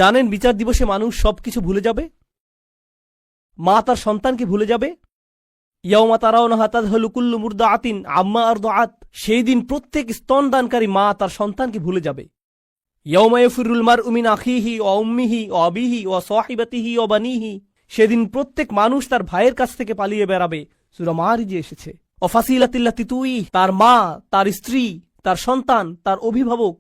জানেন বিচার দিবসে মানুষ সবকিছু ভুলে যাবে, মা তার সন্তানকে ভুলে যাবে। ইয়াউমা তারাউনাহা তাযহালু কুল্লু মুরদিআতিন আম্মা আরদাআত, সেই দিন প্রত্যেক স্তনদানকারী মা তার সন্তানকে ভুলে যাবে। ইয়াউমা ইয়াফিরুল মারউ মিন আখিহি ওয়া উম্মিহি ওয়া আবিহি ওয়া সাহিবাতিহি ওয়া বানিহি, সেদিন প্রত্যেক মানুষ তার ভাইয়ের কাছ থেকে পালিয়ে বেড়াবে। সূরা মাআরিজে এসেছে। ওয়া ফাসিলাতিল্লাতী তুই, তার মা, তার স্ত্রী, তার সন্তান, তার অভিভাবক,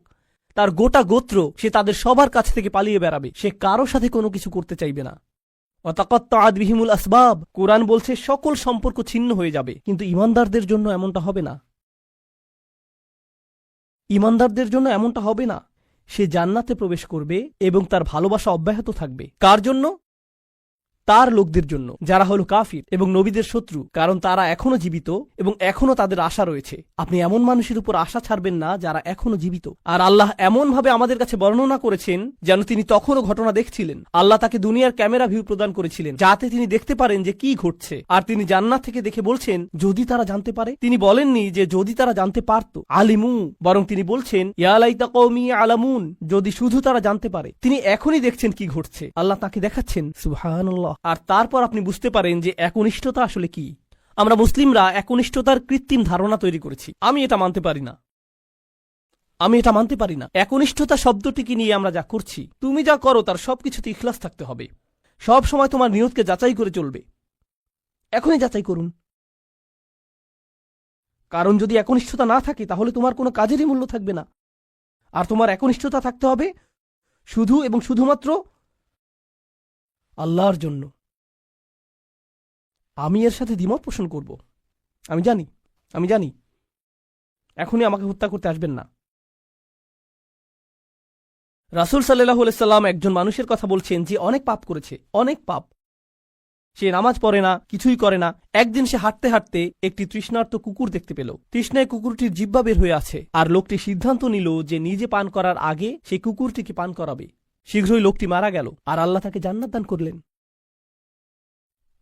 তার গোটা গোত্র, সে তাদের সবার কাছ থেকে পালিয়ে বেড়াবে। সে কারো সাথে কোনো কিছু করতে চাইবে না। ওয়াতাকাত্তাআত বিহিমুল আসবাব, কোরআন বলছে সকল সম্পর্ক ছিন্ন হয়ে যাবে। কিন্তু ঈমানদারদের জন্য এমনটা হবে না। ঈমানদারদের জন্য এমনটা হবে না। সে জান্নাতে প্রবেশ করবে এবং তার ভালোবাসা অব্যাহত থাকবে। কার জন্য? তার লোকদের জন্য, যারা হলো কাফির এবং নবীদের শত্রু, কারণ তারা এখনো জীবিত এবং এখনো তাদের আশা রয়েছে। আপনি এমন মানুষের উপর আশা ছাড়বেন না যারা এখনো জীবিত। আর আল্লাহ এমনভাবে আমাদের কাছে বর্ণনা করেছেন যেন তিনি তখনও ঘটনা দেখছিলেন। আল্লাহ তাকে দুনিয়ার ক্যামেরা ভিউ প্রদান করেছিলেন যাতে তিনি দেখতে পারেন যে কি ঘটছে। আর তিনি জান্নাত থেকে দেখে বলছেন যদি তারা জানতে পারে। তিনি বলেননি যে যদি তারা জানতে পারত, আলিমু, বরং তিনি বলছেন ইয়া লাইতা কওমি আলামুন, যদি শুধু তারা জানতে পারে। তিনি এখনই দেখছেন কি ঘটছে। আল্লাহ তাকে দেখাচ্ছেন। সুবহানাল্লাহ। আর তারপর আপনি বুঝতে পারেন যে একনিষ্ঠতা আসলে কি। আমরা মুসলিমরা একনিষ্ঠতার কৃত্রিম ধারণা তৈরি করেছি। আমি এটা মানতে পারি না। একনিষ্ঠতা শব্দটিকে নিয়ে আমরা যা করছি, তুমি যা করো তার সবকিছুতে ইখলাস থাকতে হবে। সব সময় তোমার নিয়তকে যাচাই করে চলবে। এখনই যাচাই করুন। কারণ যদি একনিষ্ঠতা না থাকে তাহলে তোমার কোনো কাজেরই মূল্য থাকবে না। আর তোমার একনিষ্ঠতা থাকতে হবে শুধু এবং শুধুমাত্র আল্লাহর জন্য। আমি এর সাথে দ্বিমত পোষণ করব। আমি জানি এখনই আমাকে হত্যা করতে আসবেন না। রাসূল সাল্লাল্লাহু আলাইহি সাল্লাম একজন মানুষের কথা বলছেন যে অনেক পাপ করেছে, অনেক পাপ। সে নামাজ পড়ে না, কিছুই করে না। একদিন সে হাঁটতে হাঁটতে একটি তৃষ্ণার্ত কুকুর দেখতে পেল। তৃষ্ণায় কুকুরটির জিহ্বা বের হয়ে আছে। আর লোকটি সিদ্ধান্ত নিল যে নিজে পান করার আগে সে কুকুরটিকে পান করাবে। শীঘ্রই লোকটি মারা গেল আর আল্লাহ তাকে জান্নাত দান করলেন।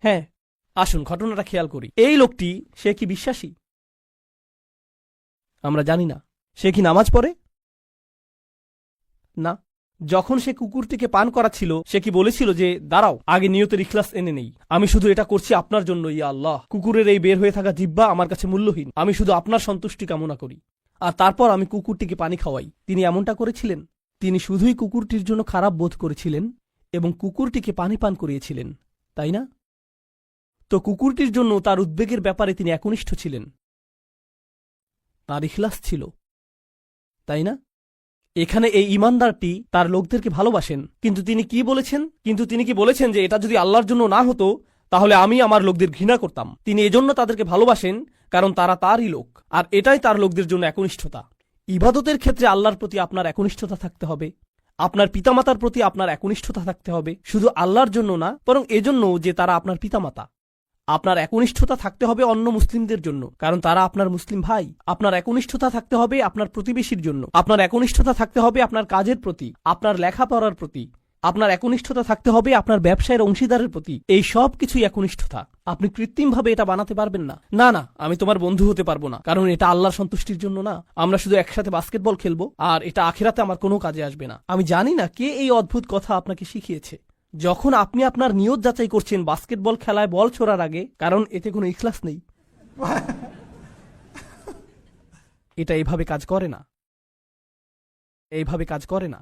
হ্যাঁ, আসুন ঘটনাটা খেয়াল করি। এই লোকটি, সে কি বিশ্বাসী? আমরা জানি না। সে কি নামাজ পড়ে? না। যখন সে কুকুরটিকে পান করাচ্ছিল সে কি বলেছিল যে দাঁড়াও, আগে নিয়তের ইখলাস এনে নেই, আমি শুধু এটা করছি আপনার জন্য, ইয়া আল্লাহ, কুকুরের এই বের হয়ে থাকা জিহ্বা আমার কাছে মূল্যহীন, আমি শুধু আপনার সন্তুষ্টি কামনা করি, আর তারপর আমি কুকুরটিকে পানি খাওয়াই। তিনি এমনটা করেছিলেন? তিনি শুধুই কুকুরটির জন্য খারাপ বোধ করেছিলেন এবং কুকুরটিকে পানি পান করিয়েছিলেন, তাই না? তো কুকুরটির জন্য তার উদ্বেগের ব্যাপারে তিনি একনিষ্ঠ ছিলেন, তার ইখলাস ছিল, তাই না? এখানে এই ঈমানদারটি তার লোকদেরকে ভালোবাসেন, কিন্তু তিনি কি বলেছেন যে এটা যদি আল্লাহর জন্য না হতো তাহলে আমি আমার লোকদের ঘৃণা করতাম। তিনি এজন্য তাদেরকে ভালোবাসেন কারণ তারা তারই লোক, আর এটাই তার লোকদের জন্য একনিষ্ঠতা। ইবাদতের ক্ষেত্রে আল্লাহর প্রতি আপনার একনিষ্ঠতা থাকতে হবে, আপনার পিতামাতার প্রতি আপনার একনিষ্ঠতা থাকতে হবে, শুধু আল্লাহর জন্য না, বরং এজন্য যে তারা আপনার পিতামাতা। আপনার একনিষ্ঠতা থাকতে হবে অন্য মুসলিমদের জন্য, কারণ তারা আপনার মুসলিম ভাই। আপনার একনিষ্ঠতা থাকতে হবে আপনার প্রতিবেশীর জন্য। আপনার একনিষ্ঠতা থাকতে হবে আপনার কাজের প্রতি, আপনার লেখাপড়ার প্রতি। আপনার একনিষ্ঠতা থাকতে হবে আপনার ব্যবসায়ের অংশীদারের প্রতি। এই সব কিছুই একনিষ্ঠতা। আপনি কৃত্রিমভাবে এটা বানাতে পারবেন না। না, আমি তোমার বন্ধু হতে পারবো না, কারণ এটা আল্লাহর সন্তুষ্টির জন্য না। আমরা শুধু একসাথে বাস্কেটবল খেলবো আর এটা আখিরাতে আমার কোনো কাজে আসবে না। আমি জানি না কে এই অদ্ভুত কথা আপনাকে শিখিয়েছে। যখন আপনি আপনার নিয়ত যাচাই করছেন বাস্কেটবল খেলায় বল ছোড়ার আগে, কারণ এতে কোনো ইখলাস নেই। এটা এইভাবে কাজ করে না।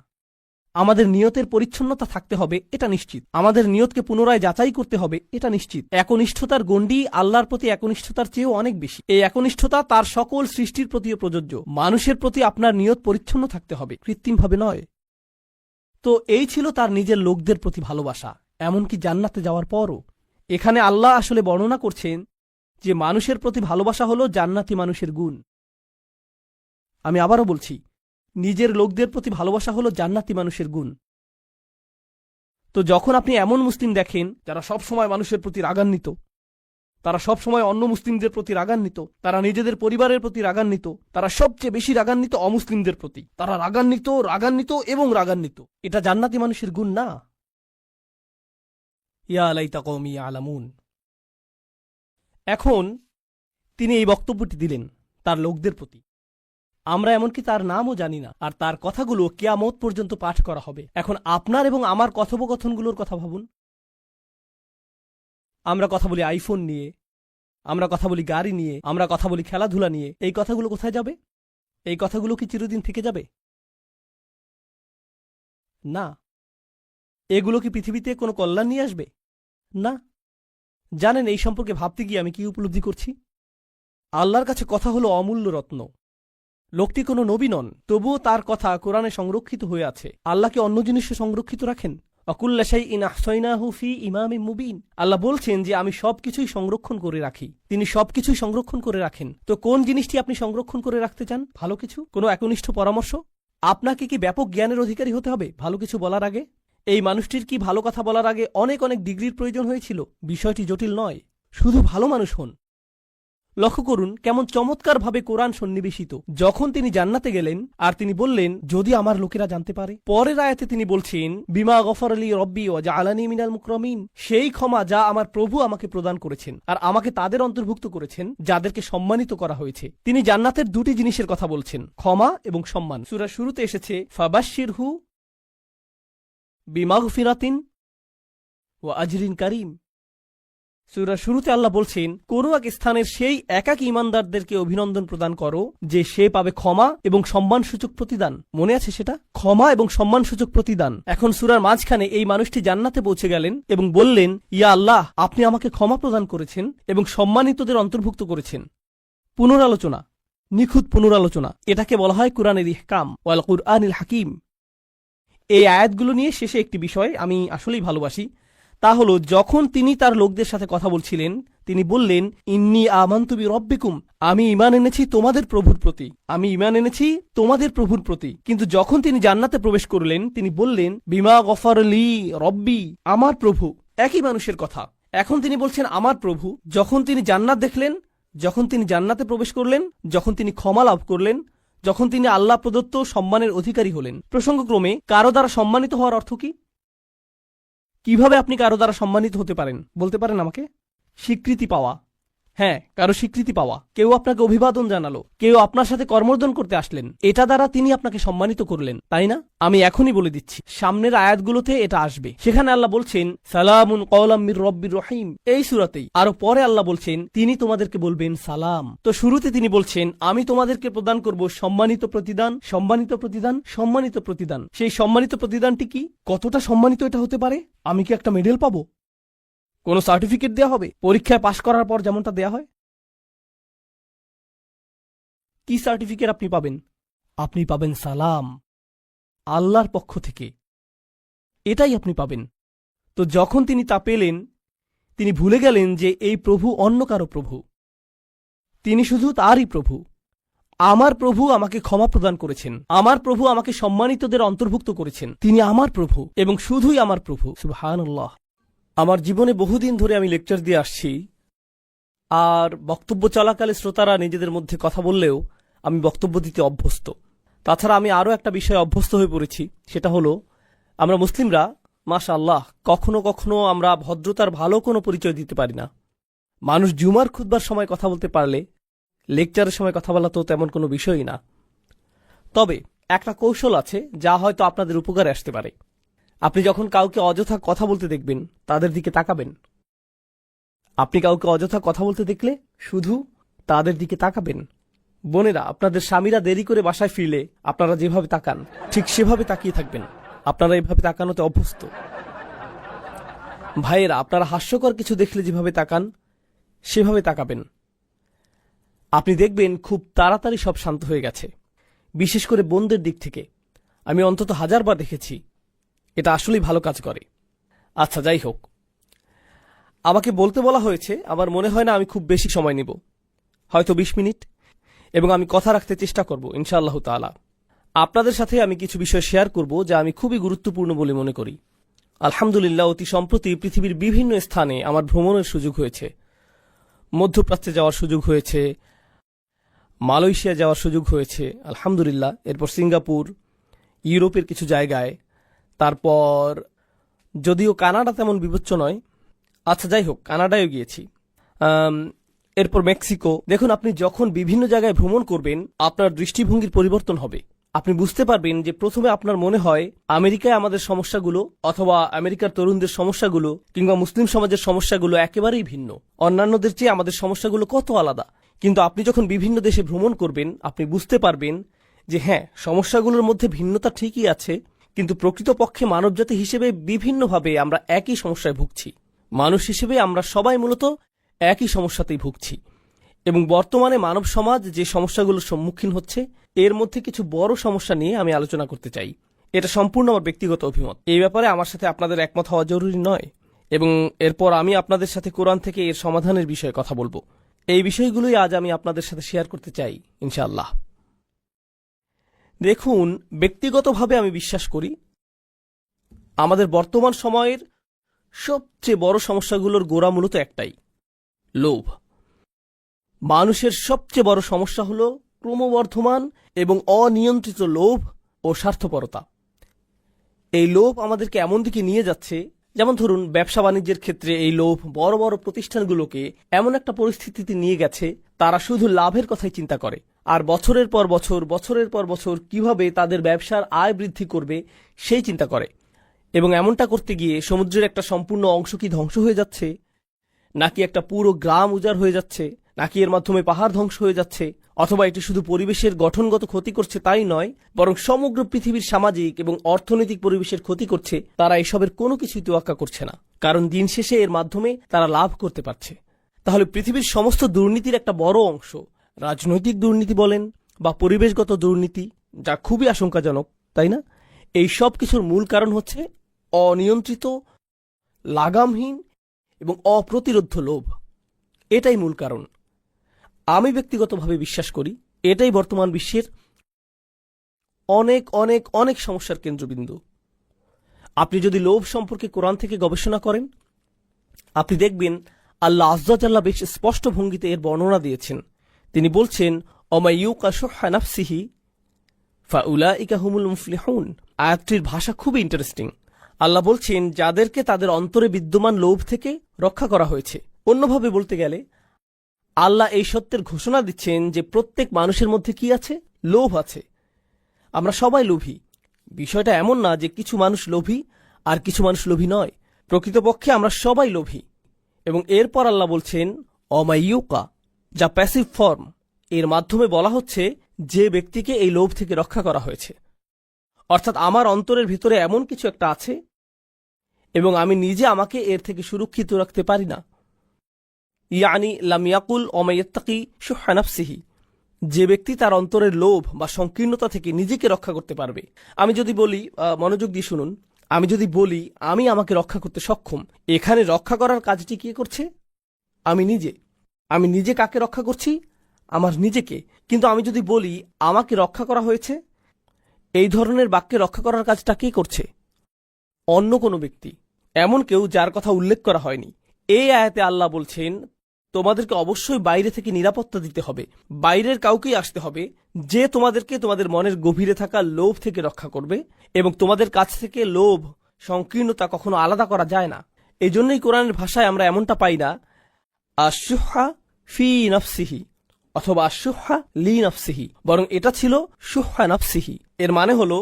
আমাদের নিয়তের পরিচ্ছন্নতা থাকতে হবে, এটা নিশ্চিত। আমাদের নিয়তকে পুনরায় যাচাই করতে হবে, এটা নিশ্চিত। একনিষ্ঠতার গণ্ডি আল্লাহর প্রতি একনিষ্ঠতার চেয়েও অনেক বেশি। এই একনিষ্ঠতা তার সকল সৃষ্টির প্রতিও প্রযোজ্য। মানুষের প্রতি আপনার নিয়ত পরিচ্ছন্ন থাকতে হবে, কৃত্রিমভাবে নয়। তো এই ছিল তার নিজের লোকদের প্রতি ভালোবাসা, এমনকি জান্নাতে যাওয়ার পরও। এখানে আল্লাহ আসলে বর্ণনা করছেন যে মানুষের প্রতি ভালোবাসা হলো জান্নাতি মানুষের গুণ। আমি আবারও বলছি, নিজের লোকদের প্রতি ভালোবাসা হলো জান্নাতি মানুষের গুণ। তো যখন আপনি এমন মুসলিম দেখেন যারা সবসময় মানুষের প্রতি রাগান্বিত, তারা সবসময় অন্য মুসলিমদের প্রতি রাগান্বিত, তারা নিজেদের পরিবারের প্রতি রাগান্বিত, তারা সবচেয়ে বেশি রাগান্বিত অমুসলিমদের প্রতি, তারা রাগান্বিত এবং রাগান্বিত, এটা জান্নাতি মানুষের গুণ না। ইয়া লাইতা কওমি ইয়ালামুন। এখন তিনি এই বক্তব্যটি দিলেন তার লোকদের প্রতি। আমরা এমনকি তার নামও জানি না, আর তার কথাগুলো কিয়ামত পর্যন্ত পাঠ করা হবে। এখন আপনার এবং আমার কথোপকথনগুলোর কথা ভাবুন। আমরা কথা বলি আইফোন নিয়ে, আমরা কথা বলি গাড়ি নিয়ে, আমরা কথা বলি খেলাধুলা নিয়ে। এই কথাগুলো কোথায় যাবে? এই কথাগুলো কি চিরদিন থেকে যাবে? না। এগুলো কি পৃথিবীতে কোনো কল্যাণ নিয়ে আসবে? না। জানেন এই সম্পর্কে ভাবতে গিয়ে আমি কি উপলব্ধি করছি? আল্লাহর কাছে কথা হলো অমূল্য রত্ন। লোকটি কোনো নবী নন, তবুও তার কথা কোরআনে সংরক্ষিত হয়ে আছে। আল্লাহকে অন্য জিনিসে সংরক্ষিত রাখেন? অকুল্লা শাইইন আহসাইনাহু ফি ইমামিম মুবিন। আল্লাহ বলছেন যে আমি সবকিছুই সংরক্ষণ করে রাখি। তিনি সবকিছুই সংরক্ষণ করে রাখেন। তো কোন জিনিসটি আপনি সংরক্ষণ করে রাখতে চান? ভালো কিছু, কোনো একনিষ্ঠ পরামর্শ? আপনাকে কি ব্যাপক জ্ঞানের অধিকারী হতে হবে ভালো কিছু বলার আগে? এই মানুষটির কি ভালো কথা বলার আগে অনেক অনেক ডিগ্রির প্রয়োজন হয়েছিল? বিষয়টি জটিল নয়, শুধু ভালো মানুষ হন। লক্ষ্য করুন কেমন চমৎকারভাবে কোরআন সন্নিবেশিত। যখন তিনি জান্নাতে গেলেন আর তিনি বললেন যদি আমার লোকেরা জানতে পারে, পরের আয়াতে তিনি বলছেন বিমা গফর আলী রব্বি ও জাআলানী মিনাল মুকরামিন, সেই ক্ষমা যা আমার প্রভু আমাকে প্রদান করেছেন আর আমাকে তাদের অন্তর্ভুক্ত করেছেন যাদেরকে সম্মানিত করা হয়েছে। তিনি জান্নাতের দুটি জিনিসের কথা বলছেন, ক্ষমা এবং সম্মান। সূরার শুরুতে এসেছে ফাবাশশিরহু বিমাগফিরাতিন ওয়া আজরিন কারীম। সূরার শুরুতে আল্লাহ বলছেন কোন এক স্থানের সেই একাকী ঈমানদারদেরকে অভিনন্দন প্রদান করো যে সে পাবে ক্ষমা এবং সম্মানসূচক প্রতিদান। মনে আছে সেটা? ক্ষমা এবং সম্মানসূচক প্রতিদান। এখন সূরার মাঝখানে এই মানুষটি জান্নাতে পৌঁছে গেলেন এবং বললেন ইয়া আল্লাহ, আপনি আমাকে ক্ষমা প্রদান করেছেন এবং সম্মানিতদের অন্তর্ভুক্ত করেছেন। পুনরালোচনা, নিখুঁত পুনরালোচনা। এটাকে বলা হয় কুরআনের ইহকাম ওয়াল কুরআনিল হাকিম। এই আয়াতগুলো নিয়ে শেষে একটি বিষয় আমি আসলেই ভালোবাসি, তা হল যখন তিনি তার লোকদের সাথে কথা বলছিলেন তিনি বললেন ইন্নী আমানতু বিরব্বিকুম, আমি ঈমান এনেছি তোমাদের প্রভুর প্রতি, আমি ঈমান এনেছি তোমাদের প্রভুর প্রতি। কিন্তু যখন তিনি জান্নাতে প্রবেশ করলেন তিনি বললেন বিমা গফর লি রব্বি, আমার প্রভু। একই মানুষের কথা। এখন তিনি বলছেন আমার প্রভু। যখন তিনি জান্নাত দেখলেন, যখন তিনি জান্নাতে প্রবেশ করলেন, যখন তিনি ক্ষমা লাভ করলেন, যখন তিনি আল্লাহ প্রদত্ত সম্মানের অধিকারী হলেন। প্রসঙ্গক্রমে কারো দ্বারা সম্মানিত হওয়ার অর্থ কি? কিভাবে আপনি কারো দ্বারা সম্মানিত হতে পারেন বলতে পারেন আমাকে? স্বীকৃতি পাওয়া। হ্যাঁ, কারো স্বীকৃতি পাওয়া। কেউ আপনাকে অভিবাদন জানালো, কেউ আপনার সাথে কর্মর্দন করতে আসলেন, এটা দ্বারা তিনি আপনাকে সম্মানিত করলেন, তাই না? আমি এখনই বলে দিচ্ছি সামনের আয়াতগুলোতে এটা আসবে। সেখানে আল্লাহ বলছেন সালামুন কওলাম মির রব্বির রহিম, এই সূরাতেই। আরো পরে আল্লাহ বলছেন তিনি তোমাদেরকে বলবেন সালাম। তো শুরুতে তিনি বলছেন আমি তোমাদেরকে প্রদান করব সম্মানিত প্রতিদান, সম্মানিত প্রতিদান, সম্মানিত প্রতিদান। সেই সম্মানিত প্রতিদানটি কি? কতটা সম্মানিত এটা হতে পারে? আমি কি একটা মেডেল পাবো? কোনো সার্টিফিকেট দেয়া হবে পরীক্ষায় পাশ করার পর যেমনটা দেয়া হয়? কি সার্টিফিকেট আপনি পাবেন? আপনি পাবেন সালাম, আল্লাহর পক্ষ থেকে। এটাই আপনি পাবেন। তো যখন তিনি তা পেলেন তিনি ভুলে গেলেন যে এই প্রভু অন্য কারো প্রভু, তিনি শুধু তারই প্রভু। আমার প্রভু আমাকে ক্ষমা প্রদান করেছেন, আমার প্রভু আমাকে সম্মানিতদের অন্তর্ভুক্ত করেছেন, তিনি আমার প্রভু এবং শুধুই আমার প্রভু। সুবহানাল্লাহ। আমার জীবনে বহুদিন ধরে আমি লেকচার দিয়ে আসছি, আর বক্তব্য চলাকালে শ্রোতারা নিজেদের মধ্যে কথা বললেও আমি বক্তব্য দিতে অভ্যস্ত। তাছাড়া আমি আরও একটা বিষয়ে অভ্যস্ত হয়ে পড়েছি, সেটা হলো আমরা মুসলিমরা মাশাআল্লাহ কখনো কখনো আমরা ভদ্রতার ভালো কোনো পরিচয় দিতে পারি না। মানুষ জুমার খুতবার সময় কথা বলতে পারলে লেকচারের সময় কথা বলা তো তেমন কোনো বিষয়ই না। তবে একটা কৌশল আছে যা হয়তো আপনাদের উপকারে আসতে পারে। আপনি যখন কাউকে অযথা কথা বলতে দেখবেন তাদের দিকে তাকাবেন। আপনি কাউকে অযথা কথা বলতে দেখলে শুধু তাদের দিকে তাকাবেন। বোনেরা, আপনাদের স্বামীরা দেরি করে বাসায় ফিরলে আপনারা যেভাবে তাকান ঠিক সেভাবে তাকিয়ে থাকবেন। আপনারা এভাবে তাকানোতে অভ্যস্ত। ভাইয়েরা, আপনারা হাস্যকর কিছু দেখলে যেভাবে তাকান সেভাবে তাকাবেন। আপনি দেখবেন খুব তাড়াতাড়ি সব শান্ত হয়ে গেছে। বিশেষ করে বোনদের দিক থেকে আমি অন্তত 1000 বার দেখেছি এটা আসলেই ভালো কাজ করে। আচ্ছা, যাই হোক, আমাকে বলতে বলা হয়েছে, আমার মনে হয় না আমি খুব বেশি সময় নেব, হয়তো 20 মিনিট, এবং আমি কথা রাখতে চেষ্টা করব ইনশাআল্লাহ তাআলা। আপনাদের সাথে আমি কিছু বিষয় শেয়ার করব যা আমি খুবই গুরুত্বপূর্ণ বলে মনে করি। আলহামদুলিল্লাহ, অতি সম্প্রতি পৃথিবীর বিভিন্ন স্থানে আমার ভ্রমণের সুযোগ হয়েছে। মধ্যপ্রাচ্যে যাওয়ার সুযোগ হয়েছে, মালয়েশিয়া যাওয়ার সুযোগ হয়েছে আলহামদুলিল্লাহ, এরপর সিঙ্গাপুর, ইউরোপের কিছু জায়গায়, তারপর যদিও কানাডা তেমন বিবেচ্য নয়, আচ্ছা যাই হোক, কানাডায়ও গিয়েছি। এরপর মেক্সিকো। দেখুন, আপনি যখন বিভিন্ন জায়গায় ভ্রমণ করবেন আপনার দৃষ্টিভঙ্গির পরিবর্তন হবে। আপনি বুঝতে পারবেন যে প্রথমে আপনার মনে হয় আমেরিকায় আমাদের সমস্যাগুলো অথবা আমেরিকার তরুণদের সমস্যাগুলো কিংবা মুসলিম সমাজের সমস্যাগুলো একেবারেই ভিন্ন, অন্যান্যদের চেয়ে আমাদের সমস্যাগুলো কত আলাদা। কিন্তু আপনি যখন বিভিন্ন দেশে ভ্রমণ করবেন আপনি বুঝতে পারবেন যে হ্যাঁ, সমস্যাগুলোর মধ্যে ভিন্নতা ঠিকই আছে, কিন্তু প্রকৃতপক্ষে মানবজাতি হিসেবে বিভিন্নভাবে আমরা একই সমস্যায় ভুগছি। মানুষ হিসেবে আমরা সবাই মূলত একই সমস্যাতেই ভুগছি। এবং বর্তমানে মানব সমাজ যে সমস্যাগুলোর সম্মুখীন হচ্ছে এর মধ্যে কিছু বড় সমস্যা নিয়ে আমি আলোচনা করতে চাই। এটা সম্পূর্ণ আমার ব্যক্তিগত অভিমত। এই ব্যাপারে আমার সাথে আপনাদের একমত হওয়া জরুরি নয়, এবং এরপর আমি আপনাদের সাথে কোরআন থেকে এর সমাধানের বিষয়ে কথা বলবো। এই বিষয়গুলোই আজ আমি আপনাদের সাথে শেয়ার করতে চাই ইনশাআল্লাহ। দেখুন, ব্যক্তিগতভাবে আমি বিশ্বাস করি আমাদের বর্তমান সময়ের সবচেয়ে বড় সমস্যাগুলোর গোড়া মূলত একটাই, লোভ। মানুষের সবচেয়ে বড় সমস্যা হল ক্রমবর্ধমান এবং অনিয়ন্ত্রিত লোভ ও স্বার্থপরতা। এই লোভ আমাদেরকে এমন দিকে নিয়ে যাচ্ছে, যেমন ধরুন ব্যবসা বাণিজ্যের ক্ষেত্রে এই লোভ বড় বড় প্রতিষ্ঠানগুলোকে এমন একটা পরিস্থিতিতে নিয়ে গেছে তারা শুধু লাভের কথাই চিন্তা করে, আর বছরের পর বছর কিভাবে তাদের ব্যবসার আয় বৃদ্ধি করবে সেই চিন্তা করে। এবং এমনটা করতে গিয়ে সমুদ্রের একটা সম্পূর্ণ অংশ কি ধ্বংস হয়ে যাচ্ছে, নাকি একটা পুরো গ্রাম উজাড় হয়ে যাচ্ছে, নাকি এর মাধ্যমে পাহাড় ধ্বংস হয়ে যাচ্ছে, অথবা এটি শুধু পরিবেশের গঠনগত ক্ষতি করছে তাই নয়, বরং সমগ্র পৃথিবীর সামাজিক এবং অর্থনৈতিক পরিবেশের ক্ষতি করছে, তারা এসবের কোনো কিছুই তোয়াক্কা করছে না, কারণ দিন শেষে এর মাধ্যমে তারা লাভ করতে পারছে। তাহলে পৃথিবীর সমস্ত দুর্নীতির একটা বড় অংশ, রাজনৈতিক দুর্নীতি বলেন বা পরিবেশগত দুর্নীতি, যা খুবই আশঙ্কাজনক, তাই না? এই সব কিছুর মূল কারণ হচ্ছে অনিয়ন্ত্রিত, লাগামহীন এবং অপ্রতিরোধ্য লোভ। এটাই মূল কারণ। আমি ব্যক্তিগতভাবে বিশ্বাস করি এটাই বর্তমান বিশ্বের অনেক অনেক অনেক সমস্যার কেন্দ্রবিন্দু। আপনি যদি লোভ সম্পর্কে কোরআন থেকে গবেষণা করেন আপনি দেখবেন আল্লাহ আযজা জাল্লা বেশ স্পষ্ট ভঙ্গিতে এর বর্ণনা দিয়েছেন। তিনি বলছেন, অমাইয়ুকা শুহ্হা নাফসিহি ফাউলাইকা হুমুল মুফলিহুন। আয়াতটির ভাষা খুবই ইন্টারেস্টিং। আল্লাহ বলছেন যাদেরকে তাদের অন্তরে বিদ্যমান লোভ থেকে রক্ষা করা হয়েছে। অন্যভাবে বলতে গেলে আল্লাহ এই সত্যের ঘোষণা দিচ্ছেন যে প্রত্যেক মানুষের মধ্যে কি আছে? লোভ আছে। আমরা সবাই লোভী। বিষয়টা এমন না যে কিছু মানুষ লোভী আর কিছু মানুষ লোভী নয়। প্রকৃতপক্ষে আমরা সবাই লোভী। এবং এরপর আল্লাহ বলছেন অমাইয়ুকা, যা প্যাসিভ ফর্ম। এর মাধ্যমে বলা হচ্ছে যে ব্যক্তিকে এই লোভ থেকে রক্ষা করা হয়েছে, অর্থাৎ আমার অন্তরের ভিতরে এমন কিছু একটা আছে এবং আমি নিজে আমাকে এর থেকে সুরক্ষিত রাখতে পারি না। ইয়ানি লাম ইয়াকুল ওমাইয়াত্তাকি শুহ্হা নাফসিহি, যে ব্যক্তি তার অন্তরের লোভ বা সংকীর্ণতা থেকে নিজেকে রক্ষা করতে পারবে। আমি যদি বলি, মনোযোগ দিয়ে শুনুন, আমি যদি বলি আমি আমাকে রক্ষা করতে সক্ষম, এখানে রক্ষা করার কাজটি কে করছে? আমি নিজে। আমি নিজে কাকে রক্ষা করছি? আমার নিজেকে। কিন্তু আমি যদি বলি আমাকে রক্ষা করা হয়েছে, এই ধরনের বাক্যে রক্ষা করার কাজটা কে করছে? অন্য কোনো ব্যক্তি, এমন কেউ যার কথা উল্লেখ করা হয়নি। এই আয়াতে আল্লাহ বলছেন তোমাদেরকে অবশ্যই বাইরে থেকে নিরাপত্তা দিতে হবে, বাইরের কাউকেই আসতে হবে যে তোমাদেরকে তোমাদের মনের গভীরে থাকা লোভ থেকে রক্ষা করবে, এবং তোমাদের কাছ থেকে লোভ, সংকীর্ণতা কখনো আলাদা করা যায় না। এই জন্যই কোরআনের ভাষায় আমরা এমনটা পাই না আশুহা ফি নফসিহি অথবা আশুহা লি নফসিহি, বরং এটা ছিল শুহা নফসিহি। এর মানে হলো,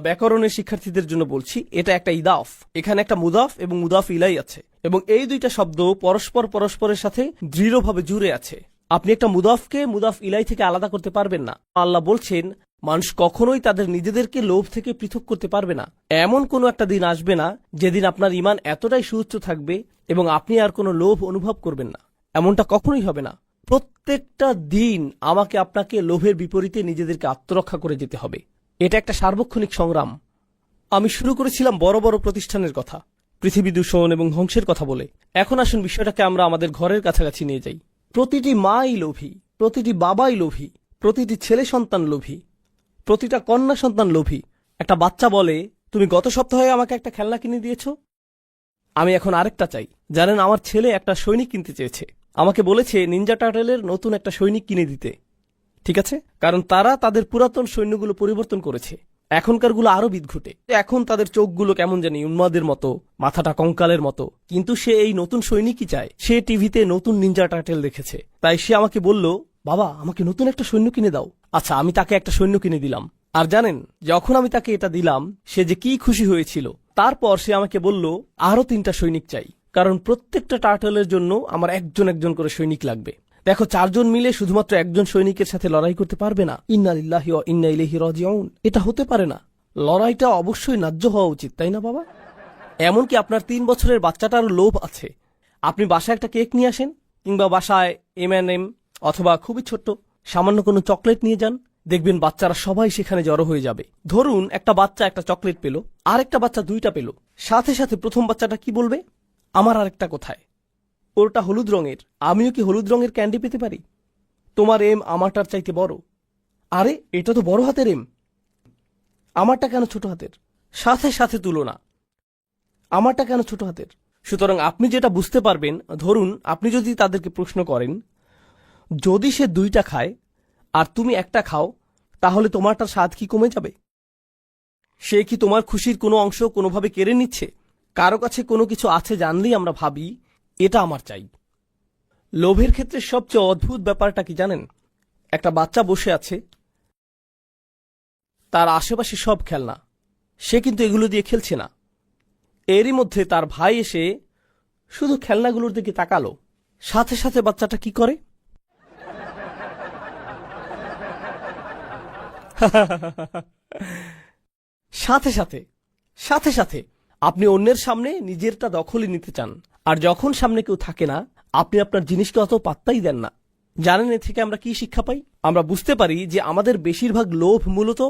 ব্যাকরণের শিক্ষার্থীদের জন্য বলছি, এটা একটা ইদাফ। এখানে একটা মুদাফ এবং মুদাফ ইলাই আছে, এবং এই দুইটা শব্দ পরস্পরের সাথে দৃঢ়ভাবে জুড়ে আছে। আপনি একটা মুদাফকে মুদাফ ইলাই থেকে আলাদা করতে পারবেন না। আল্লাহ বলছেন মানুষ কখনোই তাদের নিজেদেরকে লোভ থেকে পৃথক করতে পারবে না। এমন কোনো একটা দিন আসবে না যেদিন আপনার ঈমান এতটাই সুউচ্চ থাকবে এবং আপনি আর কোনো লোভ অনুভব করবেন না। এমনটা কখনোই হবে না। প্রত্যেকটা দিন আমাকে আপনাকে লোভের বিপরীতে নিজেদেরকে আত্মরক্ষা করে যেতে হবে। এটা একটা সার্বক্ষণিক সংগ্রাম। আমি শুরু করেছিলাম বড় বড় প্রতিষ্ঠানের কথা, পৃথিবী দূষণ এবং ধ্বংসের কথা বলে। এখন আসুন বিষয়টাকে আমরা আমাদের ঘরের কাছাকাছি নিয়ে যাই। প্রতিটি মাই লোভী, প্রতিটি বাবাই লোভী, প্রতিটি ছেলে সন্তান লোভী, প্রতিটা কন্যা সন্তান লোভী। একটা বাচ্চা বলে, তুমি গত সপ্তাহে আমাকে একটা খেলনা কিনে দিয়েছ, আমি এখন আরেকটা চাই। জানেন, আমার ছেলে একটা সৈনিক কিনতে চেয়েছে। আমাকে বলেছে নিনজা টার্টেলের নতুন একটা সৈনিক কিনে দিতে। ঠিক আছে, কারণ তারা তাদের পুরাতন সৈন্যগুলো পরিবর্তন করেছে। এখনকারগুলো আরো বিদঘুটে। এখন তাদের চোখগুলো কেমন জানি উন্মাদের মতো, মাথাটা কঙ্কালের মতো। কিন্তু সে এই নতুন সৈনিকই চায়। সে টিভিতে নতুন নিনজা টার্টেল দেখেছে, তাই সে আমাকে বলল, বাবা আমাকে নতুন একটা সৈন্য কিনে দাও। আচ্ছা, আমি তাকে একটা সৈন্য কিনে দিলাম। আর জানেন, যখন আমি তাকে এটা দিলাম সে যে কি খুশি হয়েছিল। তারপর সে আমাকে বলল আরো 3টা সৈনিক চাই, কারণ প্রত্যেকটা টার্টলের জন্য আমার একজন একজন করে সৈনিক লাগবে। দেখো, 4 জন মিলে শুধুমাত্র একজন সৈনিকের সাথে লড়াই করতে পারবে না। ইন্না লিল্লাহি ওয়া ইন্না ইলাইহি রাজিউন, এটা হতে পারে না। লড়াইটা অবশ্যই ন্যায্য হওয়া উচিত, তাই না বাবা? এমনকি আপনার 3 বছরের বাচ্চাটার লোভ আছে। আপনি বাসায় একটা কেক নিয়ে আসেন, কিংবা বাসায় M&M অথবা খুবই ছোট্ট সামান্য কোনো চকলেট নিয়ে যান, দেখবেন বাচ্চারা সবাই সেখানে জড়ো হয়ে যাবে। ধরুন একটা বাচ্চা একটা চকলেট পেল, আরেকটা বাচ্চা 2টা পেল। সাথে সাথে প্রথম বাচ্চাটা কি বলবে? আমার আরেকটা কোথায়? ওরটা হলুদ রঙের, আমিও কি হলুদ রঙের ক্যান্ডি পেতে পারি? তোমার এম আমারটার চাইতে বড়। আরে, এটা তো বড় হাতের এম, আমারটা কেন ছোট হাতের? সাথে সাথে তুলনা, আমারটা কেন ছোট হাতের? সুতরাং আপনি যেটা বুঝতে পারবেন, ধরুন আপনি যদি তাদেরকে প্রশ্ন করেন, যদি সে 2টা খায় আর তুমি একটা খাও, তাহলে তোমারটার স্বাদ কি কমে যাবে? সে কি তোমার খুশির কোনো অংশ কোনোভাবে কেড়ে নিচ্ছে? কারো কাছে কোনো কিছু আছে জানলেই আমরা ভাবি এটা আমার চাই। লোভের ক্ষেত্রে সবচেয়ে অদ্ভুত ব্যাপারটা কি জানেন? একটা বাচ্চা বসে আছে, তার আশেপাশে সব খেলনা, সে কিন্তু এগুলো দিয়ে খেলছে না। এরই মধ্যে তার ভাই এসে শুধু খেলনাগুলোর দিকে তাকালো। সাথে সাথে বাচ্চাটা কি করে? সাথে সাথে সাথে সাথে আপনি অন্যের সামনে নিজেরটা দখলে নিতে চান, আর যখন সামনে কেউ থাকে না, আপনি আপনার জিনিসকে অত পাত্তাই দেন না। জানেন এ থেকে আমরা কি শিক্ষা পাই? আমরা বুঝতে পারি যে আমাদের বেশিরভাগ লোভ মূলত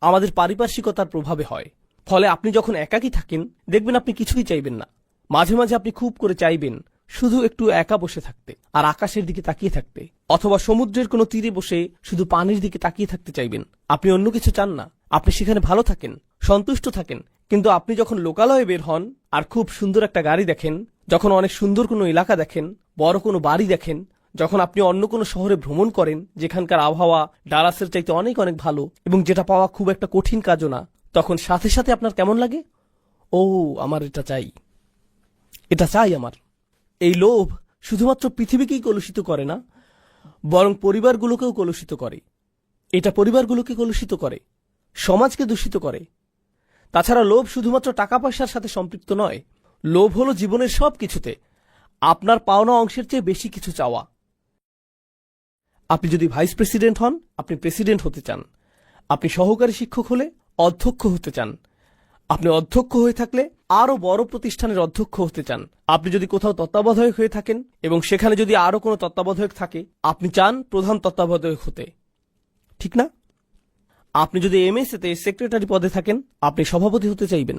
আমাদের পারিপার্শ্বিকতার প্রভাবে হয়। ফলে আপনি যখন একাকী থাকেন, দেখবেন আপনি কিছুই চাইবেন না। মাঝে মাঝে আপনি খুব করে চাইবেন শুধু একটু একা বসে থাকতে আর আকাশের দিকে তাকিয়ে থাকতে, অথবা সমুদ্রের কোনো তীরে বসে শুধু পানির দিকে তাকিয়ে থাকতে চাইবেন। আপনি অন্য কিছু চান না, আপনি সেখানে ভালো থাকেন, সন্তুষ্ট থাকেন। কিন্তু আপনি যখন লোকালয়ে বের হন আর খুব সুন্দর একটা গাড়ি দেখেন, যখন অনেক সুন্দর কোনো এলাকা দেখেন, বড় কোনো বাড়ি দেখেন, যখন আপনি অন্য কোনো শহরে ভ্রমণ করেন যেখানকার আবহাওয়া ডালাসের চাইতে অনেক অনেক ভালো এবং যেটা পাওয়া খুব একটা কঠিন কাজও না, তখন সাথে সাথে আপনার কেমন লাগে? ও, আমার এটা চাই, এটা চাই আমার। এই লোভ শুধুমাত্র পৃথিবীকেই কলুষিত করে না, বরং পরিবারগুলোকেও কলুষিত করে। এটা পরিবারগুলোকে কলুষিত করে, সমাজকে দূষিত করে। তাছাড়া লোভ শুধুমাত্র টাকা পয়সার সাথে সম্পৃক্ত নয়। লোভ হলো জীবনের সব কিছুতে আপনার পাওনা অংশের চেয়ে বেশি কিছু চাওয়া। আপনি যদি ভাইস প্রেসিডেন্ট হন, আপনি প্রেসিডেন্ট হতে চান। আপনি সহকারী শিক্ষক হলে অধ্যক্ষ হতে চান। আপনি অধ্যক্ষ হয়ে থাকলে আরো বড় প্রতিষ্ঠানের অধ্যক্ষ হতে চান। আপনি যদি কোথাও তত্ত্বাবধায়ক হয়ে থাকেন এবং সেখানে যদি আরো কোনো তত্ত্বাবধায়ক থাকে, আপনি চান প্রধান তত্ত্বাবধায়ক হতে, ঠিক না? আপনি যদি এমএসএতে সেক্রেটারি পদে থাকেন, আপনি সভাপতি হতে চাইবেন।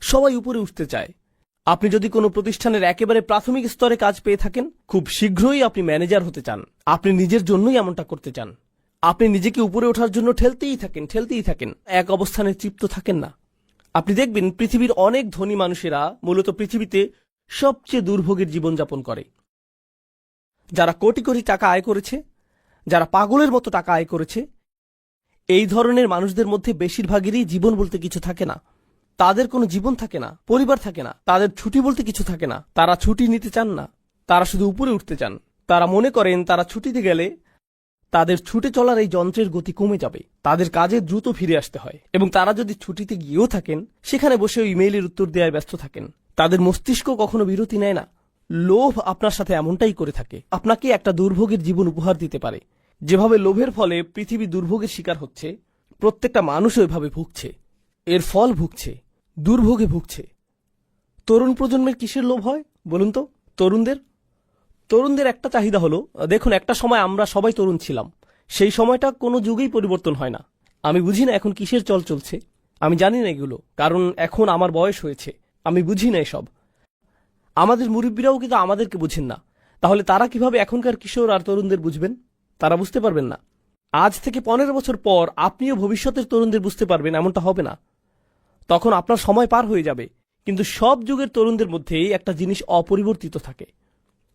সবাই উপরে উঠতে চায়। আপনি যদি কোনো প্রতিষ্ঠানের একেবারে প্রাথমিক স্তরে কাজ পেয়ে থাকেন, খুব শীঘ্রই আপনি ম্যানেজার হতে চান। আপনি নিজের জন্যই এমনটা করতে চান। আপনি নিজেকে উপরে ওঠার জন্য ঠেলতেই থাকেন, এক অবস্থানে তৃপ্ত থাকেন না। আপনি দেখবেন পৃথিবীর অনেক ধনী মানুষেরা মূলত পৃথিবীতে সবচেয়ে দুর্ভোগের জীবনযাপন করে। যারা কোটি কোটি টাকা আয় করেছে, যারা পাগলের মতো টাকা আয় করেছে, এই ধরনের মানুষদের মধ্যে বেশিরভাগেরই জীবন বলতে কিছু থাকে না। তাদের কোনো জীবন থাকে না, পরিবার থাকে না, তাদের ছুটি বলতে কিছু থাকে না। তারা ছুটি নিতে চান না, তারা শুধু উপরে উঠতে চান। তারা মনে করেন তারা ছুটিতে গেলে তাদের ছুটে চলার এই যন্ত্রের গতি কমে যাবে, তাদের কাজে দ্রুত ফিরে আসতে হয়। এবং তারা যদি ছুটিতে গিয়েও থাকেন, সেখানে বসে ইমেইলের উত্তর দেওয়ায় ব্যস্ত থাকেন। তাদের মস্তিষ্ক কখনো বিরতি নেয় না। লোভ আপনার সাথে এমনটাই করে থাকে, আপনাকে একটা দুর্ভোগের জীবন উপহার দিতে পারে। যেভাবে লোভের ফলে পৃথিবী দুর্ভোগের শিকার হচ্ছে, প্রত্যেকটা মানুষ ওইভাবে ভুগছে, এর ফল ভুগছে, দুর্ভোগে ভুগছে। তরুণ প্রজন্মের কিসের লোভ হয় বলুন তো? তরুণদের একটা চাহিদা হলো, দেখুন একটা সময় আমরা সবাই তরুণ ছিলাম, সেই সময়টা কোনো যুগেই পরিবর্তন হয় না। আমি বুঝি না এখন কিসের চল চলছে, আমি জানি না এগুলো, কারণ এখন আমার বয়স হয়েছে, আমি বুঝি না এসব। আমাদের মুরব্বীরাও কিন্তু আমাদেরকে বুঝেন না, তাহলে তারা কিভাবে এখনকার কিশোর আর তরুণদের বুঝবেন? তারা বুঝতে পারবেন না। আজ থেকে 15 বছর পর আপনিও ভবিষ্যতের তরুণদের বুঝতে পারবেন এমনটা হবে না। তখন আপনার সময় পার হয়ে যাবে। কিন্তু সব যুগের তরুণদের মধ্যেই একটা জিনিস অপরিবর্তিত থাকে,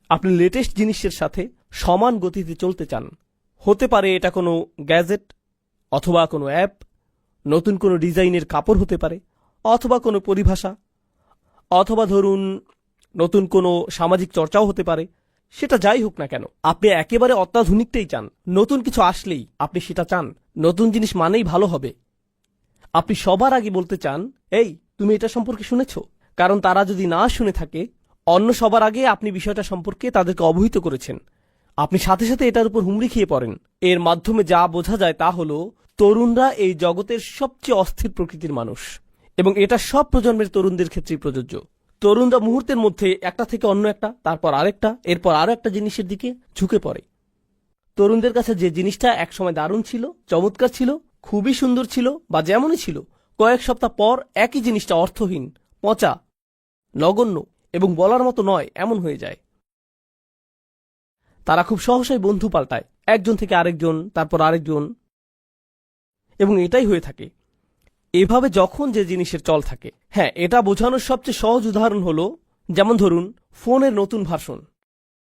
আপনি লেটেস্ট জিনিসের সাথে সমান গতিতে চলতে চান। হতে পারে এটা কোনো গ্যাজেট, অথবা কোনো অ্যাপ, নতুন কোনো ডিজাইনের কাপড় হতে পারে, অথবা কোনো পরিভাষা, অথবা ধরুন নতুন কোনো সামাজিক চর্চাও হতে পারে। সেটা যাই হোক না কেন, আপনি একেবারে অত্যাধুনিকটাই চান। নতুন কিছু আসলেই আপনি সেটা চান। নতুন জিনিস মানেই ভালো হবে। আপনি সবার আগে বলতে চান, এই তুমি এটা সম্পর্কে শুনেছ? কারণ তারা যদি না শুনে থাকে, অন্য সবার আগে আপনি বিষয়টা সম্পর্কে তাদেরকে অবহিত করেছেন। আপনি সাথে সাথে এটার উপর হুমড়ি খেয়ে পড়েন। এর মাধ্যমে যা বোঝা যায় তা হলো তরুণরা এই জগতের সবচেয়ে অস্থির প্রকৃতির মানুষ, এবং এটা সব প্রজন্মের তরুণদের ক্ষেত্রেই প্রযোজ্য। তরুণরা মুহূর্তের মধ্যে একটা থেকে অন্য একটা, তারপর আরেকটা, এরপর আরো একটা জিনিসের দিকে ঝুঁকে পড়ে। তরুণদের কাছে যে জিনিসটা একসময় দারুণ ছিল, চমৎকার ছিল, খুবই সুন্দর ছিল বা যেমনই ছিল, কয়েক সপ্তাহ পর একই জিনিসটা অর্থহীন, পচা, নগণ্য এবং বলার মতো নয় এমন হয়ে যায়। তারা খুব সহসাই বন্ধু পাল্টায়, একজন থেকে আরেকজন, তারপর আরেকজন, এবং এটাই হয়ে থাকে। এভাবে যখন যে জিনিসের চল থাকে, হ্যাঁ, এটা বোঝানোর সবচেয়ে সহজ উদাহরণ হলো, যেমন ধরুন ফোনের নতুন ভার্সন।